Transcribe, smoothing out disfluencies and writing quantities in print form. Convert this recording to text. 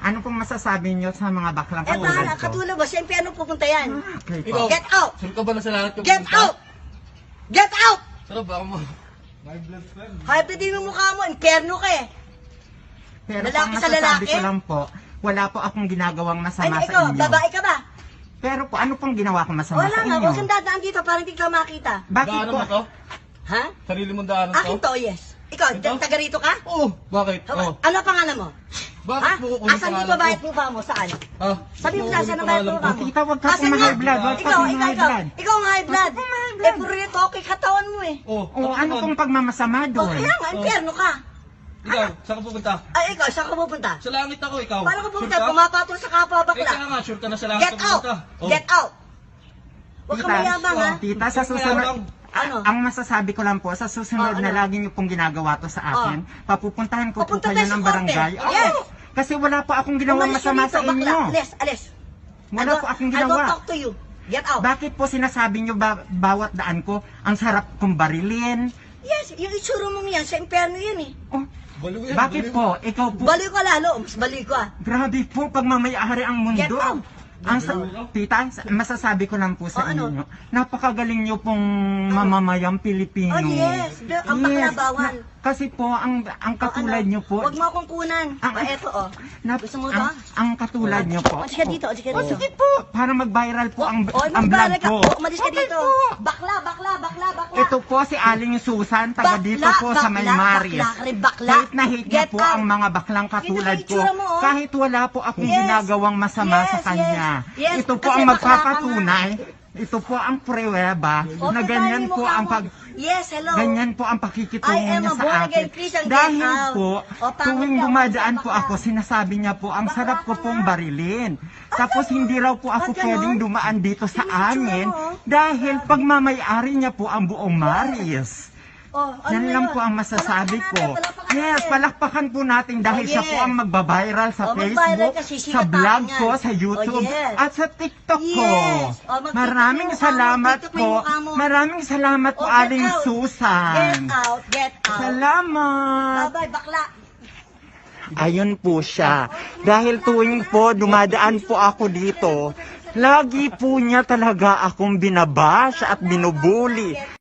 Ano pong masasabi niyo sa mga baklang Eh, katulad bahala, ko? katulad mo. Siyempre, ano pupunta yan? Okay po. Ikaw, Get out! saan ka ba na sa lahat yung Get out! Get out! Sarap ba mo? Hype din yung mukha mo. Impyerno ka eh. Pero Lalaki ang sa masasabi lalaki? ko lang po, wala po akong ginagawang Ay, masama sa ikaw, inyo. babae ka ba? Pero po, ano pong ginawa ko masama Wala sa nga, inyo? huwag kang dadaan dito para hindi ka makita. Bakit Daanan po? mo to? Ha? Sarili mong daanan Akin to? to, yes. Ikaw, Ito? taga rito ka? Oo. Bakit? Oo. Ano ang pangalan mo? Bakit Ha? mo kukunin Asan pangalan dito bayad ko? mukha mo? Saan? Ha? Sabi mo Bakit na, saan ang bayad pangalan mukha ko? mo? Tita, wag ka Asan pong nga? high blood. Wag ka Ikaw, pong high blood. Ikaw ang high blood. Eh, puro rito, okay katawan mo eh. Oo. O, ano pong pagmamasama O, doon? kaya nga, impyerno ka. Ikaw, saan ka pupunta? Ay, ikaw, saan ka pupunta? Sa langit ako, ikaw. Paano ka pupunta? Sure ka? Pumapatol sa kapwa Eh, bakla. kaya nga, sure ka na sa langit Get ka out! pupunta. Oh. Get out! Huwag ka Tita, mayabang ha. Tita, sa Kaya lang. susunod, Ano? ang masasabi ko lang po, sa susunod Oh, na ano? lagi niyo pong ginagawa to sa akin, papupuntahan ko po Papunta kayo tayo sa ng korte. barangay. Oo. Yes. Kasi wala po akong ginawang Umalis ka masama dito, sa bakla. inyo. Alis, alis. Wala po akong I don't ginawa. talk to you. Get out. Bakit po sinasabi niyo bawat daan ko, ang sarap kong barilin? Yes, yung itsura mong yan, sa impyerno yan eh. Oh, Baliw yan, bakit baliw. po? Ikaw po, Baliw ka lalo, mas baliw ka. grabe po, pagmamayari ang mundo. Get out. Tita, masasabi ko lang po sa Oh, ano? inyo, napakagaling niyo pong mamamayang Pilipino. Oh yes, ang baklabawan. Kasi po, ang katulad niyo po, Huwag mo akong kunan. Eto oh. Gusto mo to? ang katulad niyo po. Umalis ka dito, umalis ka Oh, dito. sige po, para mag-viral po ang Oh, vlog magbalag ka. ko. Oh, umalis ka Okay dito. po. Bakla. Ito po si Aling Susan, taga dito po sa May Maris. Bakla ka rin, bakla. Hate na hate niya Get po out. ang mga baklang katulad Ito ko. yung itsura mo, oh. Kahit wala po akong Yes. ginagawang masama Yes, sa kanya. yes. Ito po Kasi ang bakla ka magpapatunay. Ito po ang pruweba na Okay, ganyan tayo po mo ang ka mo. Yes, hello. ganyan po ang pakikitungo I am niya a sa born akin. again Christian, get Dahil out. po, O, pangit tuwing ka, dumadaan bakla po ka. ako, sinasabi niya po, ang Bakla sarap ko ka pong nga. barilin. Tapos hindi raw po ako Ba't ganon? pwedeng dumaan dito sa Yung itsura amin mo, oh. dahil pagmamayari niya po ang buong Maris. Oh, ano Yan na lang yun? po ang masasabi Palakpakan ko. natin, palakpakan Yes, natin. palakpakan po natin dahil Oh, siya po yes. ang magbabiral sa Oh, magbabiral Facebook, kasi sa sikat vlog tayo ko, yan. sa YouTube, Oh, yes. at sa TikTok ko. Yes. Oh, mag-TikTok Maraming mo yung mukha mo, salamat TikTok mo po. yung mukha mo. Maraming salamat po, Oh, get Aling out. Susan. Get out, get out. Salamat. Bye-bye, bakla. Ayun po siya. Dahil tuwing po dumadaan po ako dito, lagi po niya talaga akong binabash at binubuli.